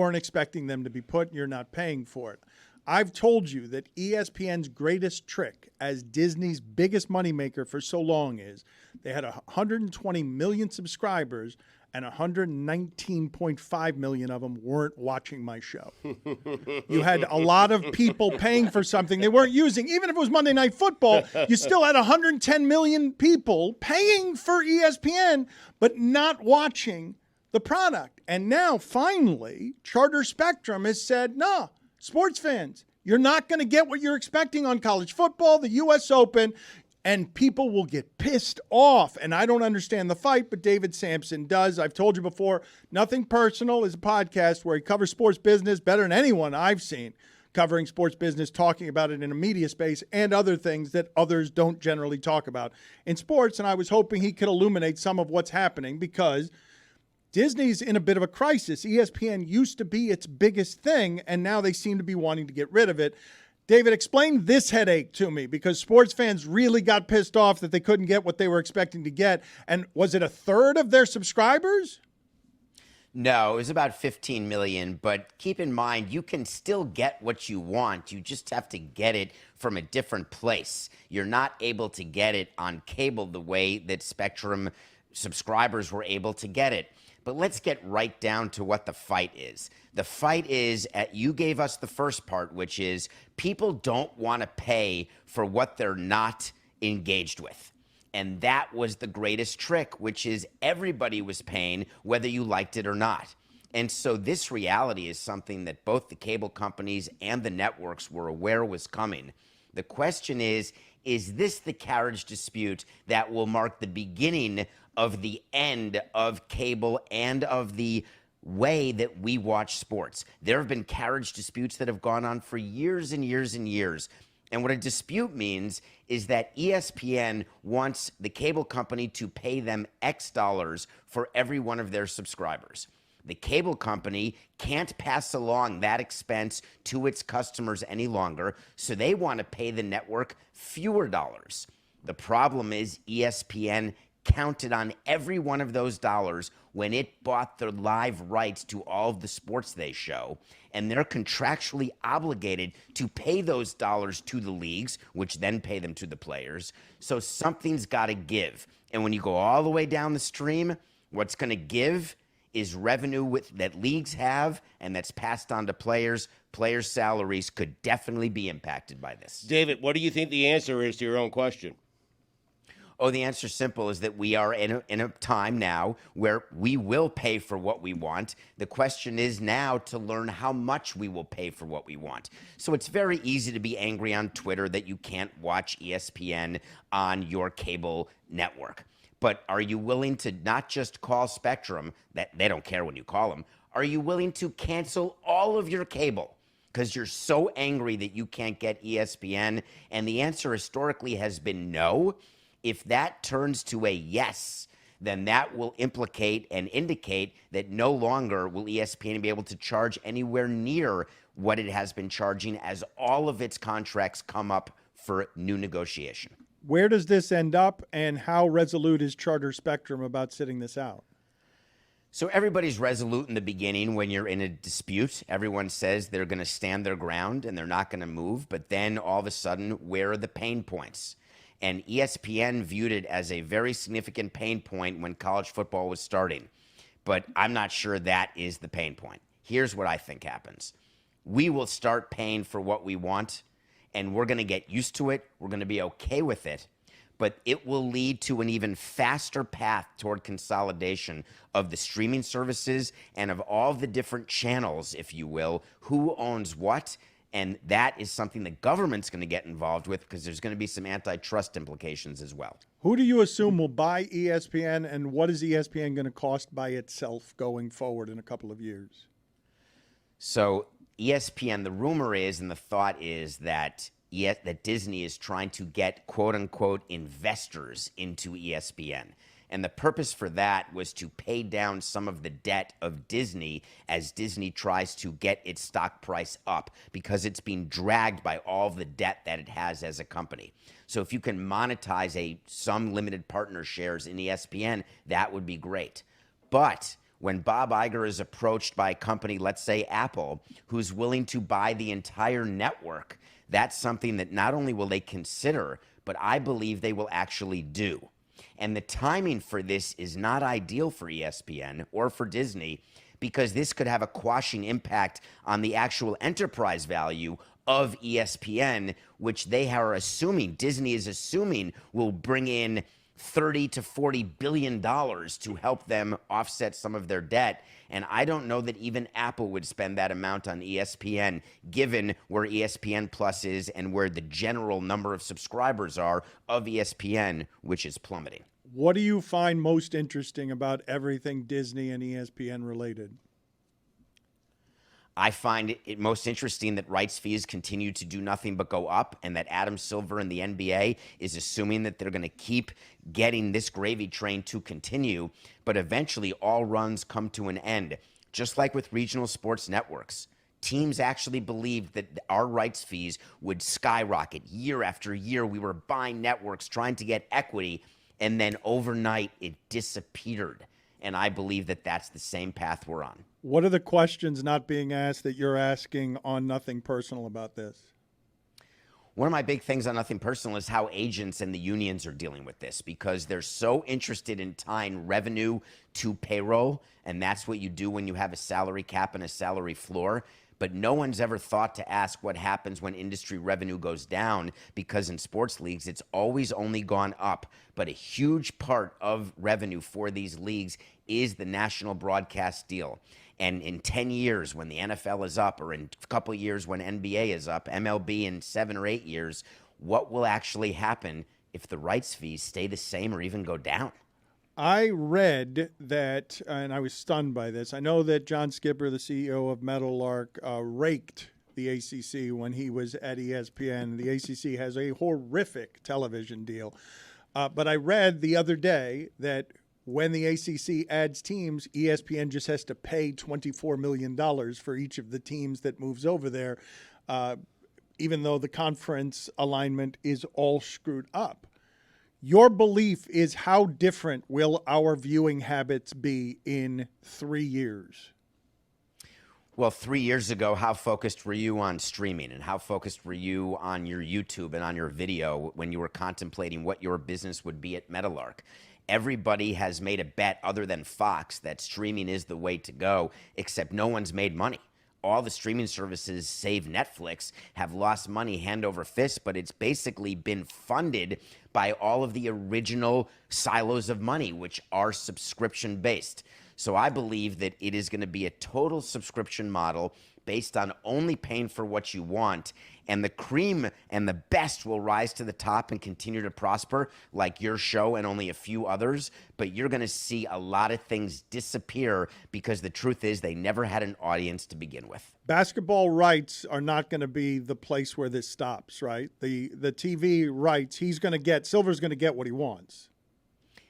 weren't expecting them to be put, and you're not paying for it. I've told you that ESPN's greatest trick as Disney's biggest moneymaker for so long is they had 120 million subscribers and 119.5 million of them weren't watching my show. You had a lot of people paying for something they weren't using. Even if it was Monday Night Football, you still had 110 million people paying for ESPN but not watching the product. And now, finally, Charter Spectrum has said, no, sports fans, you're not going to get what you're expecting on college football, the U.S. Open, and people will get pissed off. And I don't understand the fight, but David Samson does. I've told you before, Nothing Personal is a podcast where he covers sports business better than anyone I've seen covering sports business, talking about it in a media space and other things that others don't generally talk about in sports. And I was hoping he could illuminate some of what's happening because Disney's in a bit of a crisis. ESPN used to be its biggest thing, and now they seem to be wanting to get rid of it. David, explain this headache to me, because sports fans really got pissed off that they couldn't get what they were expecting to get. And was it a third of their subscribers? No, it was about 15 million. But keep in mind, you can still get what you want. You just have to get it from a different place. You're not able to get it on cable the way that Spectrum subscribers were able to get it. But let's get right down to what the fight is. The fight is, you gave us the first part, which is people don't want to pay for what they're not engaged with. And that was the greatest trick, which is everybody was paying whether you liked it or not. And so this reality is something that both the cable companies and the networks were aware was coming. The question is this the carriage dispute that will mark the beginning of the end of cable and of the way that we watch sports? There have been carriage disputes that have gone on for years and years and years. And what a dispute means is that ESPN wants the cable company to pay them X dollars for every one of their subscribers. The cable company can't pass along that expense to its customers any longer, so they want to pay the network fewer dollars. The problem is ESPN counted on every one of those dollars when it bought the live rights to all of the sports they show, and they're contractually obligated to pay those dollars to the leagues, which then pay them to the players. So something's got to give. And when you go all the way down the stream, what's going to give is revenue that leagues have, and that's passed on to players. Players' salaries could definitely be impacted by this. David, what do you think the answer is to your own question? Oh, the answer is simple, is that we are in a time now where we will pay for what we want. The question is now to learn how much we will pay for what we want. So it's very easy to be angry on Twitter that you can't watch ESPN on your cable network. But are you willing to not just call Spectrum, that they don't care when you call them, are you willing to cancel all of your cable because you're so angry that you can't get ESPN? And the answer historically has been no. If that turns to a yes, then that will implicate and indicate that no longer will ESPN be able to charge anywhere near what it has been charging as all of its contracts come up for new negotiation. Where does this end up, and how resolute is Charter Spectrum about sitting this out? So everybody's resolute in the beginning when you're in a dispute. Everyone says they're going to stand their ground and they're not going to move. But then all of a sudden, where are the pain points? And ESPN viewed it as a very significant pain point when college football was starting. But I'm not sure that is the pain point. Here's what I think happens. We will start paying for what we want, and we're going to get used to it. We're going to be okay with it. But it will lead to an even faster path toward consolidation of the streaming services and of all the different channels, if you will, who owns what. And that is something the government's going to get involved with because there's going to be some antitrust implications as well. Who do you assume will buy ESPN, and what is ESPN going to cost by itself going forward in a couple of years? So ESPN, the rumor is and the thought is that Disney is trying to get quote-unquote investors into ESPN. And the purpose for that was to pay down some of the debt of Disney as Disney tries to get its stock price up because it's being dragged by all of the debt that it has as a company. So if you can monetize some limited partner shares in ESPN, that would be great. But When Bob Iger is approached by a company, let's say Apple, who's willing to buy the entire network, that's something that not only will they consider, but I believe they will actually do. And the timing for this is not ideal for ESPN or for Disney, because this could have a quashing impact on the actual enterprise value of ESPN, which they are assuming, Disney is assuming, will bring in $30 to $40 billion to help them offset some of their debt. And I don't know that even Apple would spend that amount on ESPN, given where ESPN Plus is and where the general number of subscribers are of ESPN, which is plummeting. What do you find most interesting about everything Disney and ESPN related? I find it most interesting that rights fees continue to do nothing but go up, and that Adam Silver and the NBA is assuming that they're going to keep getting this gravy train to continue, but eventually all runs come to an end. Just like with regional sports networks, teams actually believed that our rights fees would skyrocket year after year. We were buying networks, trying to get equity, and then overnight it disappeared. And I believe that that's the same path we're on. What are the questions not being asked that you're asking on Nothing Personal about this? One of my big things on Nothing Personal is how agents and the unions are dealing with this, because they're so interested in tying revenue to payroll, and that's what you do when you have a salary cap and a salary floor. But no one's ever thought to ask what happens when industry revenue goes down, because in sports leagues, it's always only gone up. But a huge part of revenue for these leagues is the national broadcast deal. And in 10 years, when the NFL is up, or in a couple of years when NBA is up, MLB in 7 or 8 years, what will actually happen if the rights fees stay the same or even go down? I read that, and I was stunned by this. I know that John Skipper, the CEO of Meadowlark, raked the ACC when he was at ESPN. The ACC has a horrific television deal. But I read the other day that when the ACC adds teams, ESPN just has to pay $24 million for each of the teams that moves over there, even though the conference alignment is all screwed up. Your belief is, how different will our viewing habits be in 3 years? Well, 3 years ago, how focused were you on streaming, and how focused were you on your YouTube and on your video when you were contemplating what your business would be at Meadowlark? Everybody has made a bet, other than Fox, that streaming is the way to go, except no one's made money. All the streaming services, save Netflix, have lost money hand over fist, but it's basically been funded by all of the original silos of money, which are subscription-based. So I believe that it is going to be a total subscription model based on only paying for what you want, and the cream and the best will rise to the top and continue to prosper, like your show and only a few others. But you're going to see a lot of things disappear, because the truth is they never had an audience to begin with. Basketball rights are not going to be the place where this stops, right? The TV rights, Silver's going to get what he wants.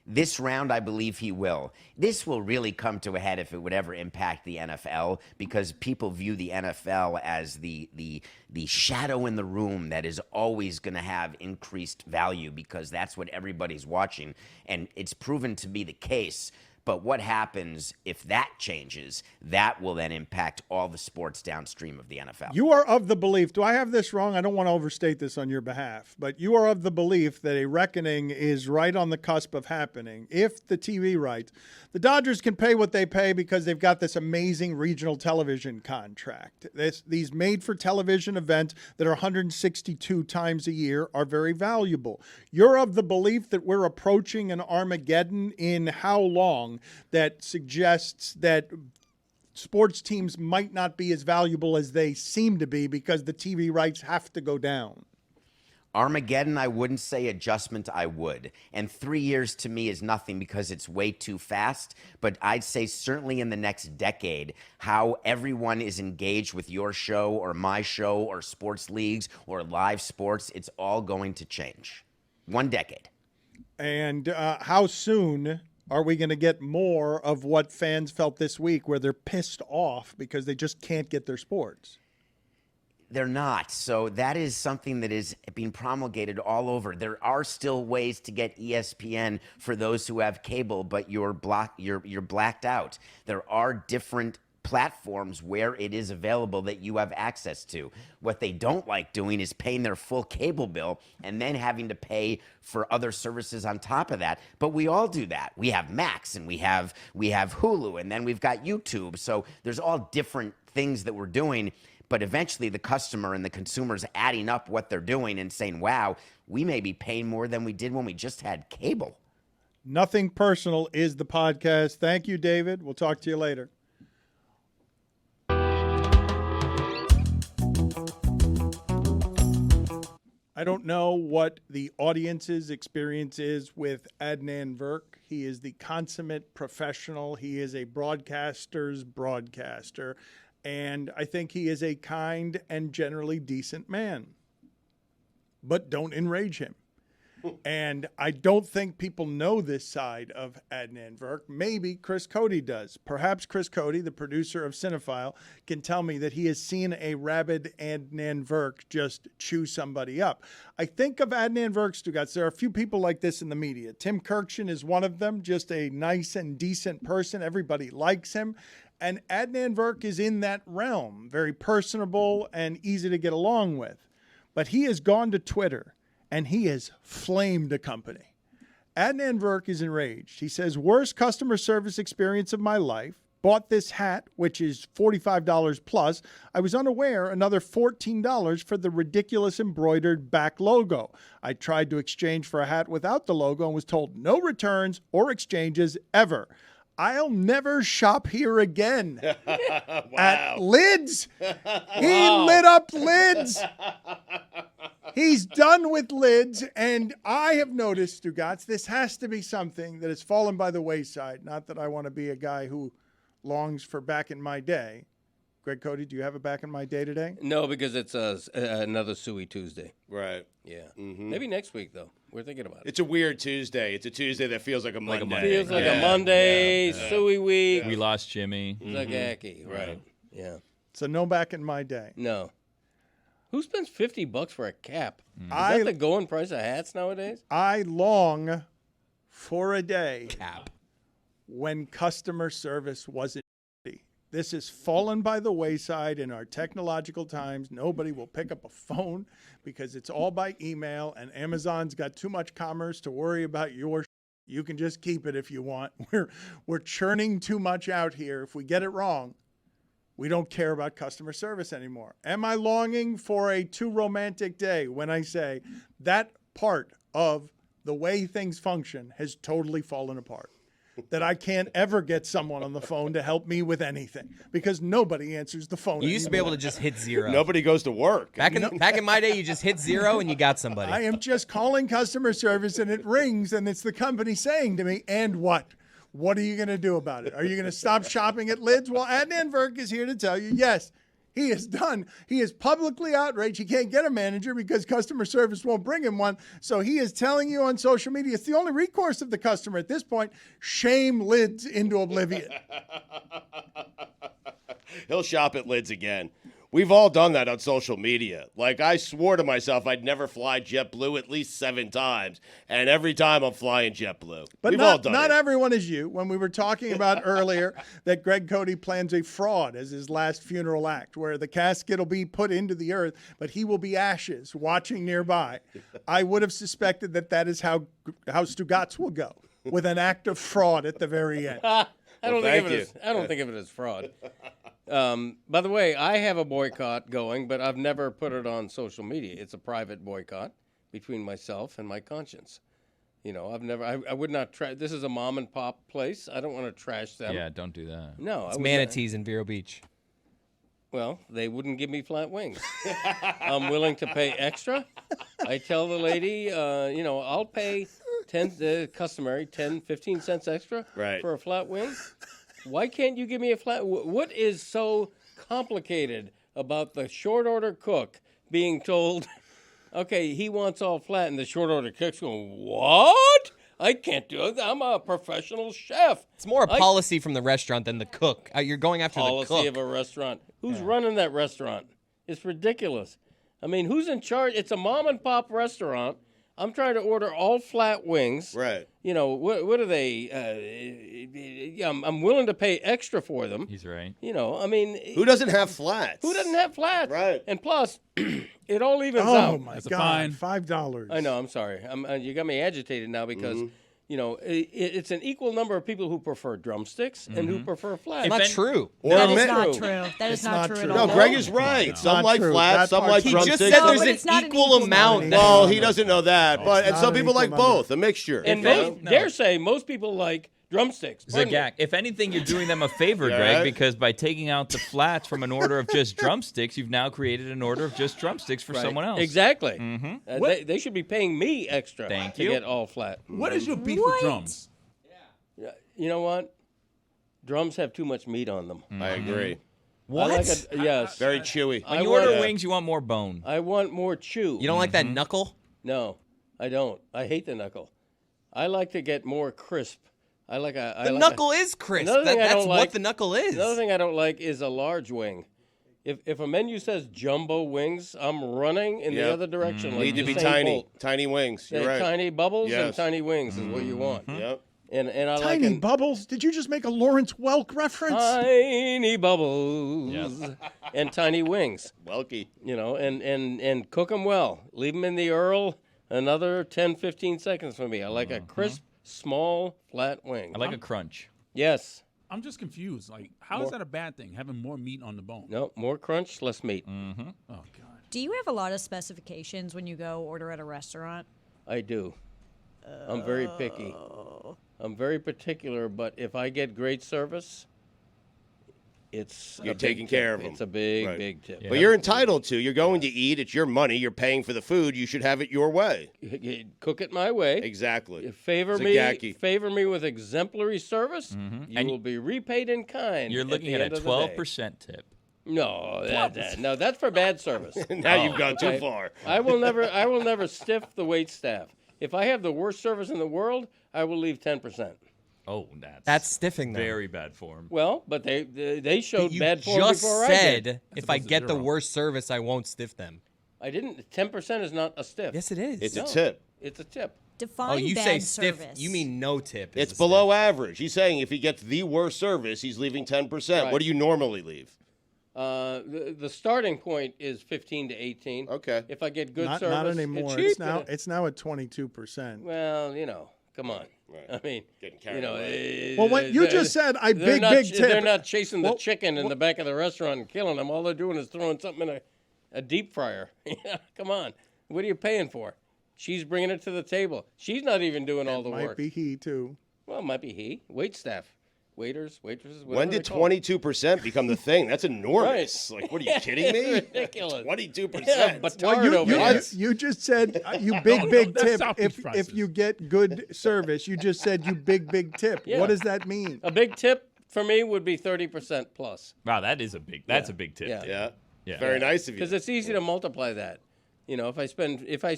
This round, I believe he will. This will really come to a head if it would ever impact the NFL, because people view the NFL as the shadow in the room that is always going to have increased value, because that's what everybody's watching, and it's proven to be the case. But what happens if that changes? That will then impact all the sports downstream of the NFL. You are of the belief, do I have this wrong? I don't want to overstate this on your behalf, but you are of the belief that a reckoning is right on the cusp of happening. If the TV rights, the Dodgers can pay what they pay because they've got this amazing regional television contract. These made-for-television events that are 162 times a year are very valuable. You're of the belief that we're approaching an Armageddon in how long, that suggests that sports teams might not be as valuable as they seem to be because the TV rights have to go down. Armageddon, I wouldn't say. Adjustment, I would. And 3 years to me is nothing, because it's way too fast. But I'd say certainly in the next decade, how everyone is engaged with your show or my show or sports leagues or live sports, it's all going to change. 1 decade. And how soon are we going to get more of what fans felt this week, where they're pissed off because they just can't get their sports? They're not. So that is something that is being promulgated all over. There are still ways to get ESPN for those who have cable, but you're blacked out. There are different platforms where it is available that you have access to. What they don't like doing is paying their full cable bill and then having to pay for other services on top of that. But we all do that. We have Max and we have Hulu, and then we've got YouTube. So there's all different things that we're doing. But eventually the customer and the consumer's adding up what they're doing and saying, wow, we may be paying more than we did when we just had cable. Nothing Personal is the podcast. Thank you, David. We'll talk to you later. I don't know what the audience's experience is with Adnan Virk. He is the consummate professional. He is a broadcaster's broadcaster. And I think he is a kind and generally decent man. But don't enrage him. And I don't think people know this side of Adnan Virk. Maybe Chris Cody does. Perhaps Chris Cody, the producer of Cinephile, can tell me that he has seen a rabid Adnan Virk just chew somebody up. I think of Adnan Virk, Stugotz. There are a few people like this in the media. Tim Kirkshin is one of them, just a nice and decent person. Everybody likes him. And Adnan Virk is in that realm, very personable and easy to get along with. But he has gone to Twitter and he has flamed a company. Adnan Virk is enraged. He says, worst customer service experience of my life. Bought this hat, which is $45 plus. I was unaware another $14 for the ridiculous embroidered back logo. I tried to exchange for a hat without the logo and was told no returns or exchanges ever. I'll never shop here again. Wow. At Lids. He lit up Lids. He's done with Lids, and I have noticed, Stugotz, this has to be something that has fallen by the wayside. Not that I want to be a guy who longs for back in my day. Greg Cody, do you have a back in my day today? No, because it's another Suey Tuesday. Right. Yeah. Mm-hmm. Maybe next week, though. We're thinking about it. It's a weird Tuesday. It's a Tuesday that feels like a Monday. Feels like a Monday, Suey week. We lost Jimmy. Zagacki, right. Yeah. So no back in my day. No. Who spends $50 for a cap? Is that the going price of hats nowadays? I long for a day Cap. when customer service wasn't shitty. This has fallen by the wayside in our technological times. Nobody will pick up a phone because it's all by email, and Amazon's got too much commerce to worry about your shit. You can just keep it if you want. We're churning too much out here. If we get it wrong, we don't care about customer service anymore. Am I longing for a too romantic day when I say that part of the way things function has totally fallen apart? That I can't ever get someone on the phone to help me with anything because nobody answers the phone. You used to be able to just hit zero. Nobody goes to work. Back in my day, you just hit zero and you got somebody. I am just calling customer service and it rings and it's the company saying to me, and what? What are you going to do about it? Are you going to stop shopping at Lids? Well, Adnan Virk is here to tell you, yes, he is done. He is publicly outraged. He can't get a manager because customer service won't bring him one. So he is telling you on social media, it's the only recourse of the customer at this point. Shame Lids into oblivion. He'll shop at Lids again. We've all done that on social media. Like, I swore to myself I'd never fly JetBlue at least 7 times, and every time I'm flying JetBlue. But We've all done not it. everyone is you. When we were talking about earlier that Greg Cody plans a fraud as his last funeral act, where the casket will be put into the earth, but he will be ashes watching nearby. I would have suspected that is how Stugotz will go, with an act of fraud at the very end. I don't think thank of it as fraud. By the way, I have a boycott going, but I've never put it on social media. It's a private boycott between myself and my conscience. You know, I would not try. This is a mom and pop place. I don't want to trash them. Yeah, don't do that. No, It's manatees in Vero Beach. Well, they wouldn't give me flat wings. I'm willing to pay extra. I tell the lady, I'll pay customary 10, 15 cents extra for a flat wing. Why can't you give me a flat? What is so complicated about the short order cook being told, okay, he wants all flat, and the short order cook's going, what? I can't do it. I'm a professional chef. It's more a policy from the restaurant than the cook. You're going after the cook. Policy of a restaurant. Who's running that restaurant? It's ridiculous. I mean, who's in charge? It's a mom and pop restaurant. I'm trying to order all flat wings. Right. You know, what are they? I'm willing to pay extra for them. He's right. You know, I mean. Who doesn't have flats? Who doesn't have flats? Right. And plus, it all evens Oh out. my That's a God! fine. $5. I know. I'm sorry. You got me agitated now because, you know, it's an equal number of people who prefer drumsticks and who prefer flats. If Not any- true. Or That a is mi- not true. That is It's not not true true. at all. No, Greg is right. Some Not like true. flats, That some part- like He just drumsticks. said No, there's but an it's not an equal equal amount. number. Well, he doesn't know that, but and not some an people like equal number. both, a mixture. And dare say most people like drumsticks. Pardon me. Zagak, if anything, you're doing them a favor, Yeah, Greg, right? because by taking out the flats from an order of just drumsticks, you've now created an order of just drumsticks for Right. someone else. Exactly. They should be paying me extra Thank to you. get all flat. What is your beef What? with drums? You know what? Drums have too much meat on them. I agree. What? I like yes. Very chewy. When I you order want- wings, you want more bone. I want more chew. You don't like that knuckle? No, I don't. I hate the knuckle. I like to get more crisp. I like a. I The like knuckle is crisp. Another thing I That's don't what like- the knuckle is. Another thing I don't like is a large wing. If a menu says jumbo wings, I'm running in the Yep. other direction. Like Need to be Usain tiny. Bolt. Tiny wings. You're Yeah, right. Tiny bubbles and Yes. tiny wings is what you want. Yep. And I like Tiny an- bubbles? Did you just make a Lawrence Welk reference? tiny bubbles and tiny wings. Welky. You know, and cook them well. Leave them in the Earl another 10, 15 seconds for me. I like a crisp, small, flat wing. I like a crunch. Yes. I'm just confused. Like, how is that a bad thing, having more meat on the bone? No, more crunch, less meat. Oh, God. Do you have a lot of specifications when you go order at a restaurant? I do. I'm very picky. I'm very particular, but if I get great service, it's You're a big taking tip. care of 'em. It's a big, Right. big tip. But you're entitled to. You're going to eat. It's your money. You're paying for the food. You should have it your way. You cook it my way. Exactly. You favor Zagacki. me with exemplary service. You And will be repaid in kind. You're looking at the a end of the 12% day. tip. No, no, that's for bad service. Now you've gone too okay. far. I will never stiff the wait staff. If I have the worst service in the world, I will leave 10%. Oh, That's stiffing them. very bad form. Well, but they showed You bad form just before I said did. if I opposed to get the 0. worst service, I won't stiff them. I didn't. 10% is not a stiff. Yes, it is. It's No, a tip. It's a tip. Define Oh, you bad say stiff. service. You mean no tip. is It's a below stiff. average. He's saying if he gets the worst service, he's leaving 10%. Right. What do you normally leave? The starting point is 15 to 18. Okay. If I get good Not, service, not anymore. It's, It's now at 22%. well, you know, come on. Right. I mean, Getting carried you know, away. Well, what you just said, I they're big not, big tip. They're not chasing the Well, chicken in the back of the restaurant and killing them. All they're doing is throwing something in a deep fryer. Come on. What are you paying for? She's bringing it to the table. She's not even doing all the Might work. be he too. Well, it might be he. Wait staff. Waiters, waitresses. When whatever did they call them. 22% become the thing? That's enormous. Like, what are you kidding me? Ridiculous. 22%. Yeah, Batard Well, you, over you, here. you just said you big big that's tip Southeast if prices. you get good service. You just said you big tip. Yeah. What does that mean? A big tip for me would be 30% plus. Wow, that's a big tip. Yeah. Yeah. Yeah. Very nice of you. Because it's easy to multiply that. You know, if I spend if I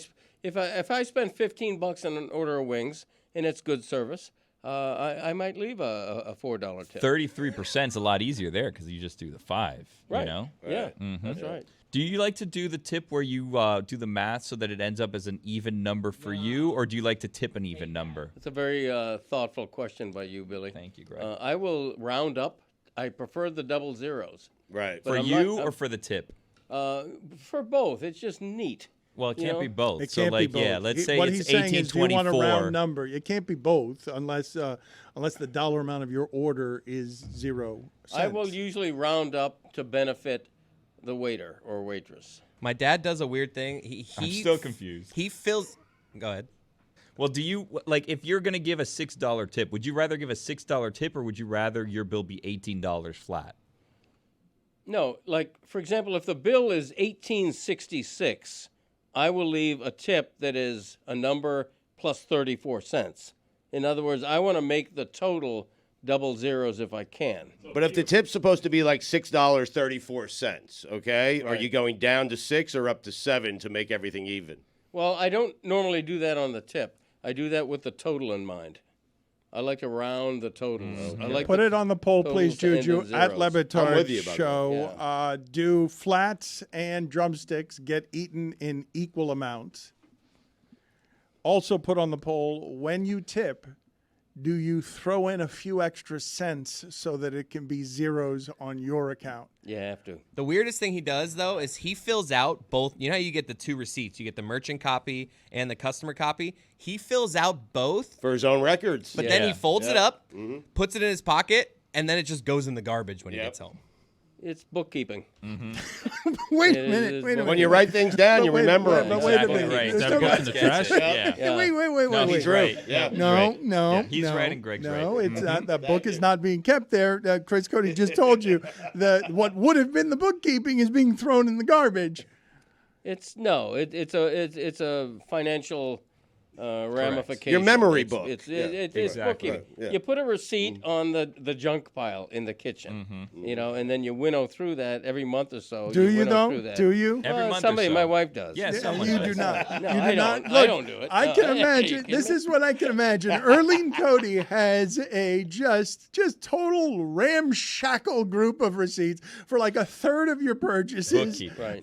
spend $15 on an order of wings and it's good service, I might leave a $4 tip. 33% is a lot easier there because you just do the 5. Right. You know. Yeah, that's right. Do you like to do the tip where you do the math so that it ends up as an even number for you, or do you like to tip an even number? It's a very thoughtful question by you, Billy. Thank you, Greg. I will round up. I prefer the double zeros. Right. For I'm you not- or for the tip? For both, it's just neat. Well, it You can't know? be both. It so can't like, be both. yeah, let's say what it's he's saying is, do you want a 1824. round number? It can't be both unless the dollar amount of your order is 0 cents. I will usually round up to benefit the waiter or waitress. My dad does a weird thing. I'm still confused. He fills. Go ahead. Well, do you like if you're gonna give a $6 tip? Would you rather give a $6 tip, or would you rather your bill be $18 flat? No, like for example, if the bill is $18.66, I will leave a tip that is a number plus 34 cents. In other words, I want to make the total double zeros if I can. But if the tip's supposed to be like $6.34, okay, are Right. you going down to 6 or up to 7 to make everything even? Well, I don't normally do that on the tip. I do that with the total in mind. I like to round the totals. I like Put the it on the poll, please, totals to end Juju, in at zeros. I'm LeBatard with you about Show. that. Do flats and drumsticks get eaten in equal amounts? Also put on the poll, when you tip, do you throw in a few extra cents so that it can be zeros on your account? You have to. The weirdest thing he does, though, is he fills out both. You know how you get the 2 receipts? You get the merchant copy and the customer copy. He fills out both, For his own records. but then he Yeah. folds it up, puts it in his pocket, and then it just goes in the garbage when he Yep. gets home. It's bookkeeping. Wait a It minute, is wait a minute. When you write things down, But you wait- remember wait- them. but wait a Exactly minute. right. There's Instead no- of going to the trash. Yeah. Yeah. Wait, No, he's True. right. Yeah. He's No, right. no, Yeah, he's no, right and Greg's no, right. it's not. The book is not being kept there. Chris Cody just told you that what would have been the bookkeeping is being thrown in the garbage. It's it's a financial ramification. Your memory It's- book. It's Yeah. it's Exactly. bookkeeping. Yeah. You put a receipt on the junk pile in the kitchen, you know, and then you winnow through that every month or so. Do you winnow though? through that. Do you? Every month or somebody, so. my wife does. Yeah, someone You does. do not. No, you do I not. don't. Look, I don't do it. I No. can Are you imagine. kidding This me? is what I can imagine. Erlene Cody has a just total ramshackle group of receipts for like a third of your purchases. Bookkeeping. Right.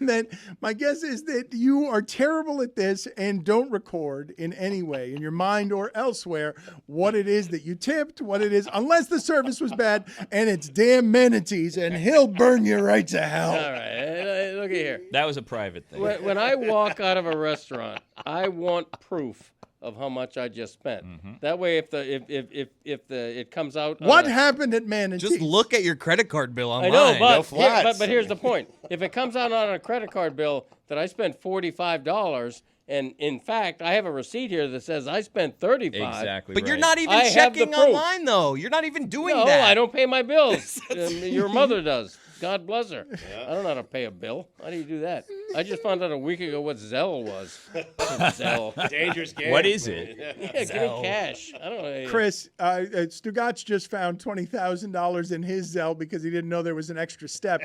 And then my guess is that you are terrible at this and don't record in any way in your mind or elsewhere what it is that you tipped, what it is, unless the service was bad and it's damn manatees, and he'll burn you right to hell. All right, look at here. That was a private thing. When I walk out of a restaurant, I want proof of how much I just spent. That way, if it comes out, What happened at manatees? Just look at your credit card bill I online. know, No but flats. but here's the point: if it comes out on a credit card bill that I spent $45, and in fact I have a receipt here that says I spent $35. Exactly. But you're right. not even I have the checking proof. online, though. You're not even doing No, that. I don't pay my bills. Your mother does. God bless her. I don't know how to pay a bill. How do you do that? I just found out a week ago what Zelle was. Zelle. Dangerous game. What is it? Yeah, give me cash. I don't know. Chris, Stugotz just found $20,000 in his Zelle because he didn't know there was an extra step.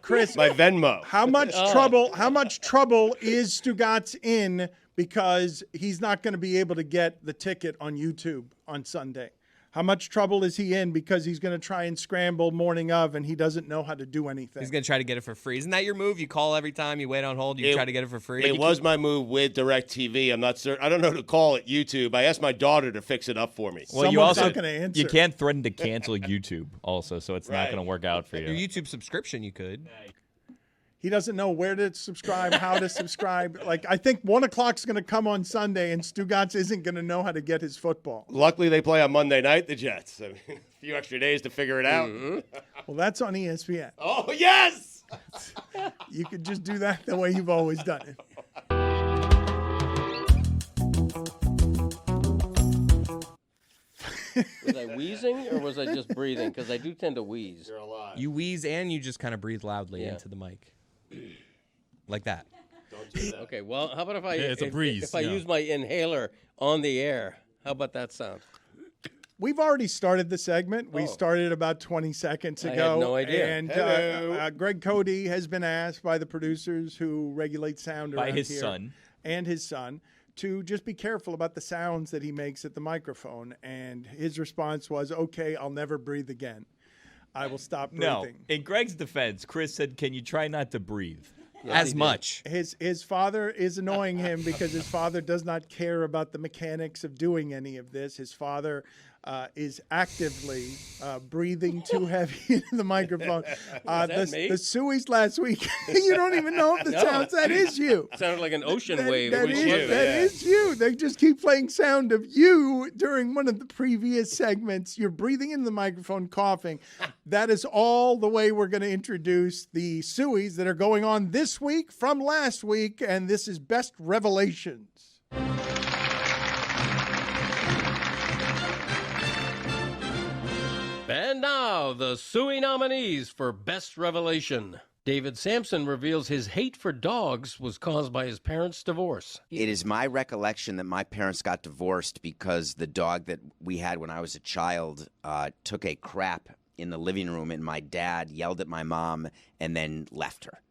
Chris, My Venmo. how much trouble? How much trouble is Stugotz in because he's not going to be able to get the ticket on YouTube on Sunday? How much trouble is he in because he's going to try and scramble morning of and he doesn't know how to do anything? He's going to try to get it for free. Isn't that your move? You call every time, you wait on hold, you try to get it for free. It was my move with DirecTV. I'm not certain. I don't know who to call it YouTube. I asked my daughter to fix it up for me. Well, you Someone's also not gonna answer. you can't threaten to cancel YouTube also, so it's not Right. going to work out for Your you. YouTube subscription, you could. He doesn't know where to subscribe, how to subscribe. Like, I think 1 o'clock's going to come on Sunday and Stugotz isn't going to know how to get his football. Luckily, they play on Monday night, the Jets. I mean, a few extra days to figure it out. Well, that's on ESPN. Oh, yes! You could just do that the way you've always done it. Was I wheezing or was I just breathing? Because I do tend to wheeze. You wheeze and you just kind of breathe loudly Yeah. into the mic. Like that. Okay, well, how about if I it's a breeze, if I yeah. use my inhaler on the air? How about that sound? We've already started the segment. We started about 20 seconds I had ago. no idea. And Greg Cody has been asked by the producers who regulate sound By around his here son. and his son to just be careful about the sounds that he makes at the microphone. And his response was, okay, I'll never breathe again. I will stop No. breathing. In Greg's defense, Chris said, "Can you try not to breathe?" As much. His father is annoying him because his father does not care about the mechanics of doing any of this. His father is actively breathing too heavy into the microphone. that me? The Sueys last week, you don't even know if the sounds. That is you. Sounded like an ocean wave. That It was is- you. that is you. They just keep playing sound of you during one of the previous segments. You're breathing into the microphone, coughing. That is all the way we're going to introduce the Sueys that are going on this week from last week, and this is Best Revelations. And now, the Suey nominees for Best Revelation. David Samson reveals his hate for dogs was caused by his parents' divorce. It is my recollection that my parents got divorced because the dog that we had when I was a child took a crap in the living room, and my dad yelled at my mom and then left her.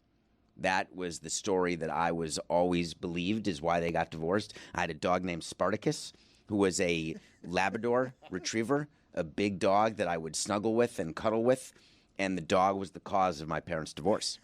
That was the story that I was always believed is why they got divorced. I had a dog named Spartacus, who was a Labrador retriever, a big dog that I would snuggle with and cuddle with, and the dog was the cause of my parents' divorce.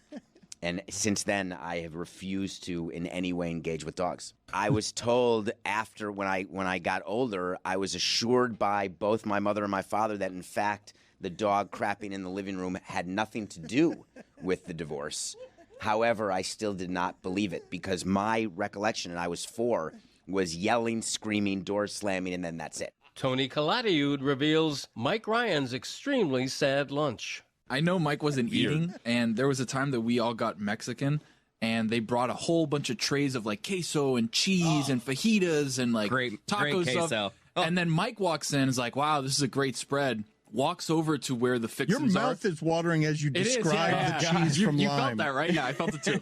And since then, I have refused to in any way engage with dogs. I was told after when I got older, I was assured by both my mother and my father that in fact the dog crapping in the living room had nothing to do with the divorce. However, I still did not believe it because my recollection, and I was 4, was yelling, screaming, doors slamming, and then that's it. Tony Kaladiud reveals Mike Ryan's extremely sad lunch. I know Mike wasn't eating, and there was a time that we all got Mexican, and they brought a whole bunch of trays of like queso and cheese and fajitas and like tacos queso. stuff. And then Mike walks in and is like, wow, this is a great spread. Walks over to where the fixins Your mouth is watering as you describe the cheese from you Lime. felt that, right? Yeah, I felt it too.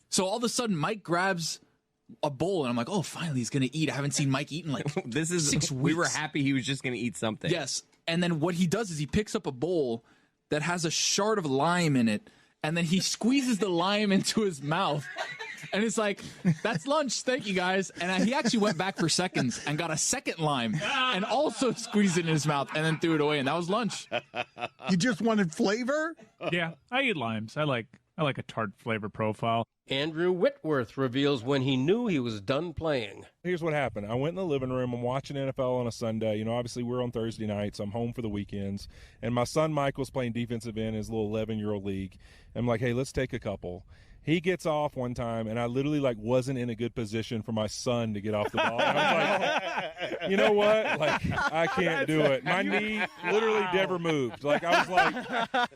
So all of a sudden, Mike grabs a bowl, and I'm like, oh, finally, he's going to eat. I haven't seen Mike eat in like 6 weeks. We were happy he was just going to eat something. Yes. And then what he does is he picks up a bowl that has a shard of lime in it, and then he squeezes the lime into his mouth. And it's like, that's lunch. Thank you, guys. And he actually went back for seconds and got a second lime and also squeezed it in his mouth and then threw it away. And that was lunch. You just wanted flavor? Yeah, I eat limes. I like a tart flavor profile. Andrew Whitworth reveals when he knew he was done playing. Here's what happened. I went in the living room. I'm watching NFL on a Sunday. You know, obviously we're on Thursday night, so I'm home for the weekends. And my son Michael's playing defensive end in his little 11-year-old league. I'm like, hey, let's take a couple. He gets off one time, and I literally like wasn't in a good position for my son to get off the ball. And I was like, you know what? Like, I can't do it. My knee literally never moved. Like, I was like,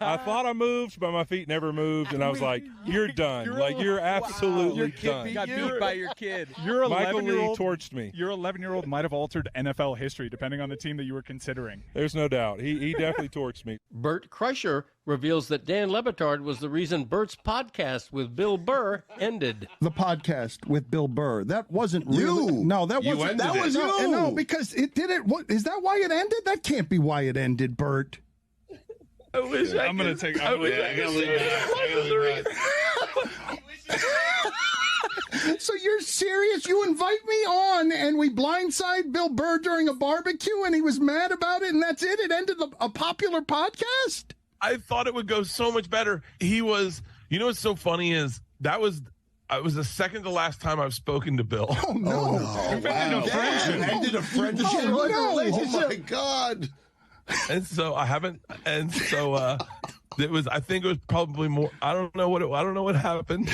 I thought I moved, but my feet never moved, and I was like, you're done. Like, you're absolutely done. Got beat by your kid. Your Michael Lee 11-year-old torched me. Your 11-year-old might have altered NFL history depending on the team that you were considering. There's no doubt. He definitely torched me. Bert Kreischer reveals that Dan Le Batard was the reason Bert's podcast with Bill Burr ended. The podcast with Bill Burr. That wasn't really. No, that wasn't. That was you. No, because it didn't. What is that? Why it ended? That can't be why it ended, Bert. I wish I'm going to take. I wish I could leave. So you're serious? You invite me on, and we blindside Bill Burr during a barbecue, and he was mad about it, and that's it? It ended a popular podcast? I thought it would go so much better. He was, you know what's so funny is it was the second to last time I've spoken to Bill. Oh, no. Ended a friendship. Oh, my God. And so I haven't, and so it was, I think it was probably more, I don't know what happened.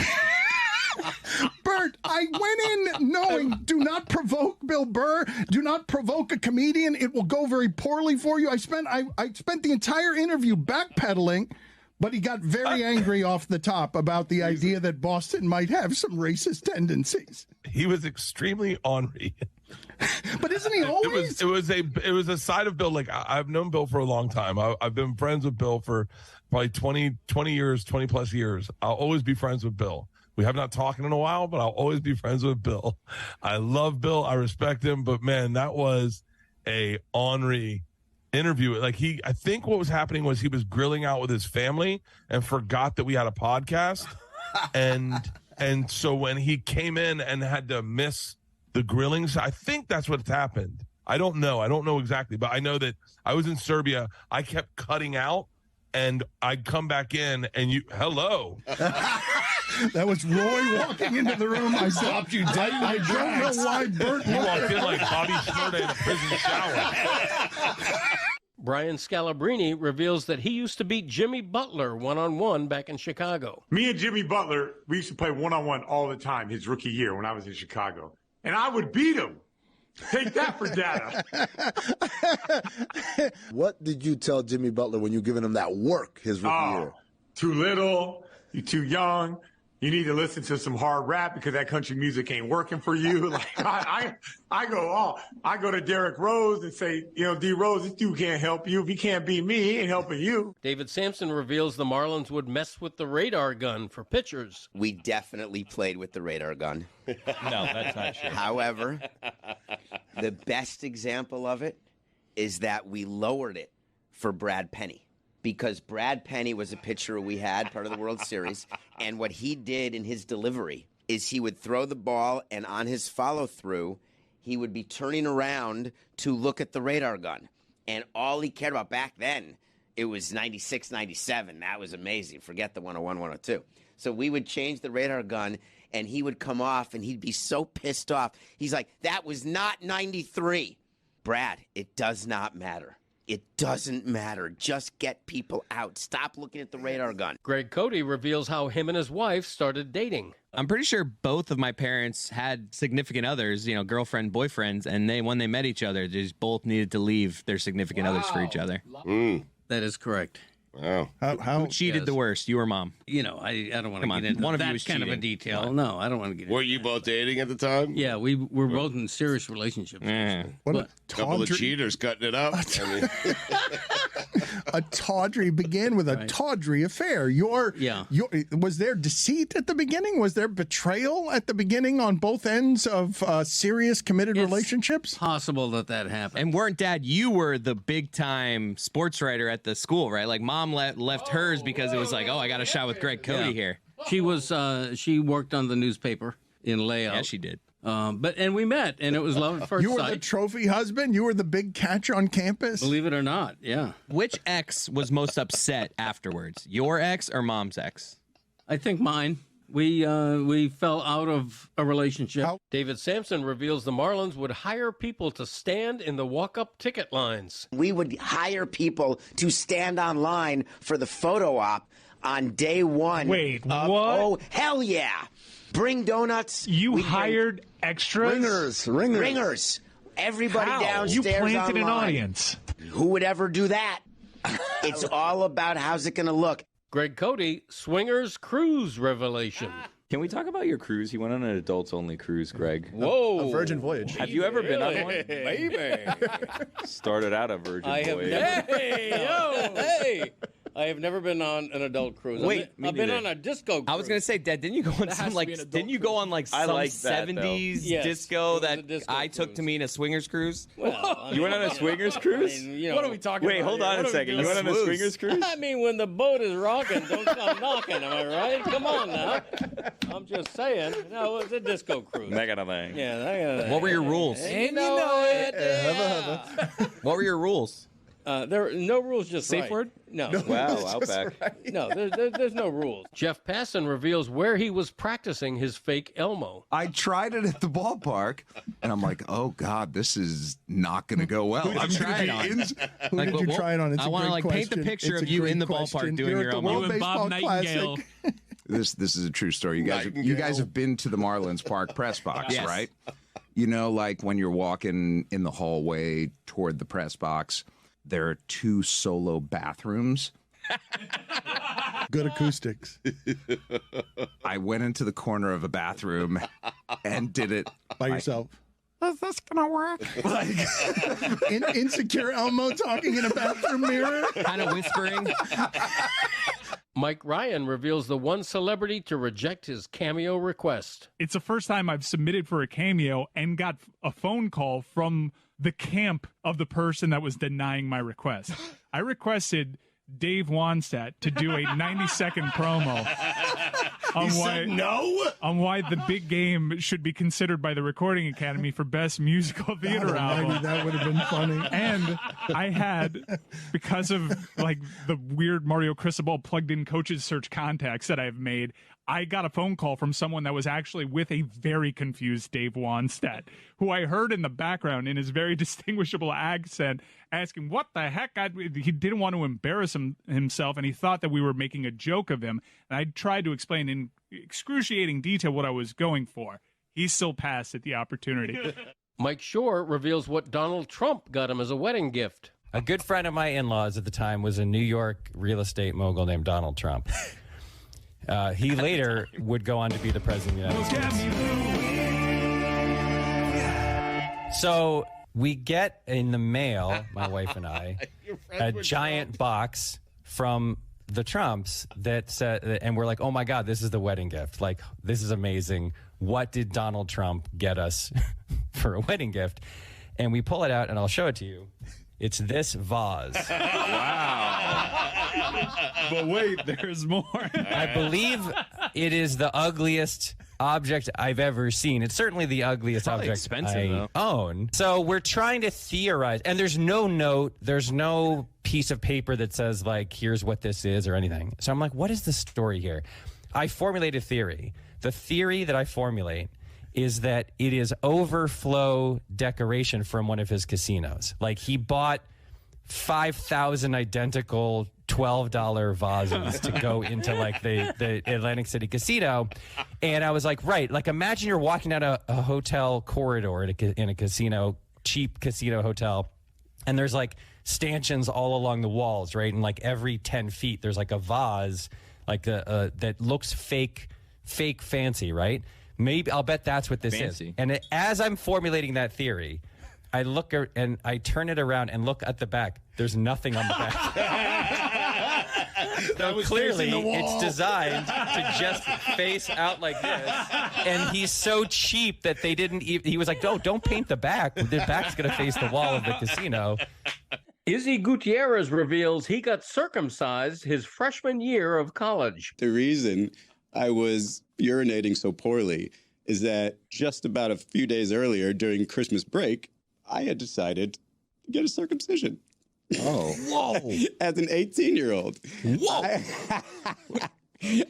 Bert, I went in knowing do not provoke Bill Burr, do not provoke a comedian. It will go very poorly for you. I spent the entire interview backpedaling, but he got very angry off the top about the idea that Boston might have some racist tendencies. He was extremely ornery. But isn't he always? It was a side of Bill. Like I've known Bill for a long time. I've been friends with Bill for probably 20 years, 20 plus years. I'll always be friends with Bill. We have not talked in a while, but I'll always be friends with Bill. I love Bill. I respect him. But, man, that was a ornery interview. Like I think what was happening was he was grilling out with his family and forgot that we had a podcast. and so when he came in and had to miss the grillings, I think that's what's happened. I don't know exactly, but I know that I was in Serbia. I kept cutting out, and I'd come back in, and hello. That was Roy walking into the room. I stopped you dead. I don't know why Bert walked in like Bobby Shmurda in a prison shower. Brian Scalabrine reveals that he used to beat Jimmy Butler one-on-one back in Chicago. Me and Jimmy Butler, we used to play one-on-one all the time his rookie year when I was in Chicago. And I would beat him. Take that for data. What did you tell Jimmy Butler when you were giving him that work his rookie year? Too little, you're too young. You need to listen to some hard rap because that country music ain't working for you. Like I go to Derrick Rose and say, D Rose, this dude can't help you. If he can't beat me, he ain't helping you. David Samson reveals the Marlins would mess with the radar gun for pitchers. We definitely played with the radar gun. No, that's not true. However, the best example of it is that we lowered it for Brad Penny. Because Brad Penny was a pitcher we had, part of the World Series, and what he did in his delivery is he would throw the ball, and on his follow-through, he would be turning around to look at the radar gun. And all he cared about back then, it was 96, 97. That was amazing. Forget the 101, 102. So we would change the radar gun, and he would come off, and he'd be so pissed off. He's like, that was not 93. Brad, it does not matter. It doesn't matter. Just get people out. Stop looking at the radar gun. Greg Cody reveals how him and his wife started dating. I'm pretty sure both of my parents had significant others, girlfriend, boyfriends, and when they met each other, they just both needed to leave their significant others for each other. That is correct. Wow. Who cheated the worst, you or mom? I don't want to get into one of you that was kind of a cheating. detail. No, I don't want to get into Were you both dating at the time? Yeah, we were both in serious relationships. What a Couple of tawdry, cheaters cutting it up. I mean, a tawdry began with a tawdry affair. Was there deceit at the beginning? Was there betrayal at the beginning on both ends of serious committed relationships? Possible that happened. And weren't, Dad, you were the big-time sports writer at the school, right? Like, Mom left hers because it was like, I got a shot with Greg Cody here. She was, she worked on the newspaper in layout. Yeah, she did. And we met, and it was love at first You were sight. the trophy husband? You were the big catch on campus? Believe it or not, yeah. Which ex was most upset afterwards? Your ex or Mom's ex? I think mine. We fell out of a relationship. David Samson reveals the Marlins would hire people to stand in the walk-up ticket lines. We would hire people to stand online for the photo op on day one. Wait, what? Oh, hell yeah. Bring donuts. You hired extras? Ringers. Everybody How? downstairs You planted an online. audience. Who would ever do that? It's all about how's it going to look. Greg Cody, swingers cruise revelation. Can we talk about your cruise? You went on an adults-only cruise, Greg. Whoa. A Virgin Voyage. Have you ever been on one? Baby. Started out a Virgin I have Voyage. never. Hey. I have never been on an adult cruise. Wait, I've been on a disco cruise. I was gonna say, Dad, didn't you go on some didn't you go on like I some like that, 70s Yes, disco it was a that disco I took to mean a swingers cruise? Well, You went on a swingers cruise? what are we talking Wait, hold on a second. You went on a swingers cruise? I mean, when the boat is rocking, don't come knocking. Am I right? Come on now. I'm just saying. No, it was a disco cruise. That kind of thing. Yeah, that kind of thing. What were your rules? And you know it. Yeah. What were your rules? There are no rules, just Safe right. word? No. Wow, Outback. No, there's no rules. Jeff Passan reveals where he was practicing his fake Elmo. I tried it at the ballpark, and I'm like, oh, God, this is not going to go well. I'm try it gonna on? be Who did you try it on? It's I a want to great paint the question. picture It's of a you great in the question. ballpark doing You're your at the Elmo. World You and Bob Baseball Nightingale. Classic. This is a true story. You guys have been to the Marlins Park press box, Yes. right? You know, like when you're walking in the hallway toward the press box, there are 2 solo bathrooms. Good acoustics. I went into the corner of a bathroom and did it By yourself. Is this gonna work? Insecure Elmo talking in a bathroom mirror. Kind of whispering. Mike Ryan reveals the one celebrity to reject his cameo request. It's the first time I've submitted for a cameo and got a phone call from the camp of the person that was denying my request. I requested Dave Wanstatt to do a 90-second promo on why the big game should be considered by the Recording Academy for Best Musical Theater Album. That would have been funny. And I had, because of like the weird Mario Cristobal plugged in coaches search contacts that I've made, I got a phone call from someone that was actually with a very confused Dave Wanstatt, who I heard in the background in his very distinguishable accent asking what the heck. He didn't want to embarrass himself, and he thought that we were making a joke of him. And I tried to explain in excruciating detail what I was going for. He still passed at the opportunity. Mike Shore reveals what Donald Trump got him as a wedding gift. A good friend of my in-laws at the time was a New York real estate mogul named Donald Trump. He later would go on to be the president of the United States. So we get in the mail, my wife and I, a giant box from the Trumps that said, and we're like, oh my God, this is the wedding gift. Like, this is amazing. What did Donald Trump get us for a wedding gift? And we pull it out, and I'll show it to you. It's this vase. Wow. But wait, there's more. I believe it is the ugliest object I've ever seen. It's certainly the ugliest Probably object expensive, though. own. So we're trying to theorize, and there's no note, there's no piece of paper that says, like, here's what this is or anything. So I'm like, what is the story here? I formulate a theory. The theory that I formulate is that it is overflow decoration from one of his casinos. Like, he bought 5,000 identical $12 vases to go into like the Atlantic City casino. And I was like, right, like imagine you're walking down a hotel corridor in a casino, cheap casino hotel, and there's like stanchions all along the walls, right? And like every 10 feet, there's like a vase like that looks fake fancy, right? Maybe I'll bet that's what this Fancy. is. And as I'm formulating that theory, I look and I turn it around and look at the back. There's nothing on the back. So clearly, it's designed to just face out like this. And he's so cheap that they didn't even. He was like, "No, don't paint the back. The back's going to face the wall of the casino." Izzy Gutierrez reveals he got circumcised his freshman year of college. The reason I was urinating so poorly is that just about a few days earlier during Christmas break, I had decided to get a circumcision. Oh. Whoa. As an 18-year-old. Whoa.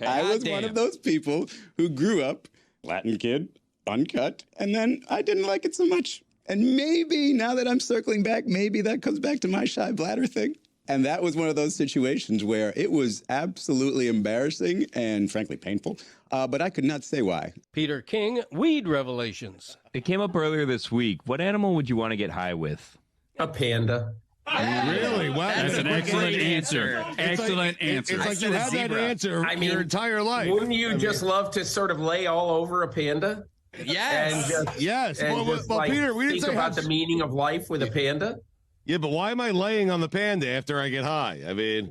I was one of those people who grew up Latin kid, uncut, and then I didn't like it so much. And maybe now that I'm circling back, maybe that comes back to my shy bladder thing. And that was one of those situations where it was absolutely embarrassing and frankly painful, but I could not say why. Peter King, weed revelations. It came up earlier this week. What animal would you want to get high with? A panda. Really? Well, That's an excellent answer. Excellent answer. It's like you had that answer your entire life. Wouldn't you just love to sort of lay all over a panda? Yes. And just, yes. And Well, just, well, like, Peter, we didn't think say about the meaning of life with a panda. Yeah, but why am I laying on the panda after I get high? I mean,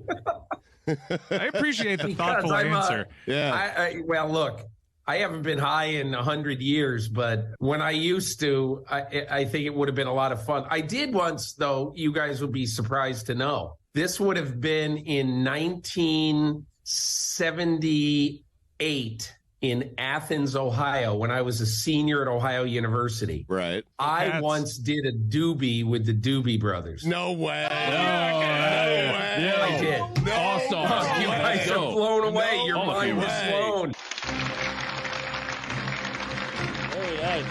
I appreciate the thoughtful answer. Yeah. Well, look, I haven't been high in 100 years, but when I used to, I think it would have been a lot of fun. I did once, though, you guys would be surprised to know. This would have been in 1978 in Athens, Ohio, when I was a senior at Ohio University. Right. I once did a doobie with the Doobie Brothers. No way. I did. Awesome. You guys are blown away. Your mind was blown. Very nice.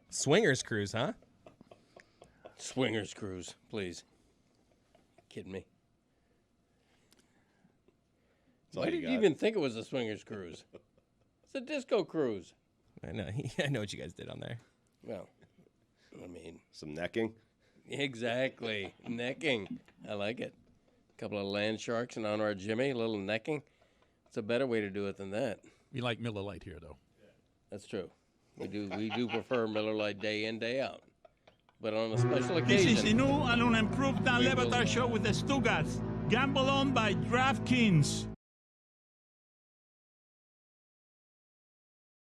Swingers cruise, huh? Swingers cruise, please. Kidding me? Why did you even think it was a swingers cruise? It's a disco cruise. I know. I know what you guys did on there. Well, I mean, some necking. Exactly, necking. I like it. A couple of land sharks in honor of Jimmy. A little necking. It's a better way to do it than that. We like Miller Lite here, though. That's true. We do prefer Miller Lite day in, day out. But on a special This occasion. is the new and improved Dan Le Batard Show with the Stugotz. Gamble on by DraftKings.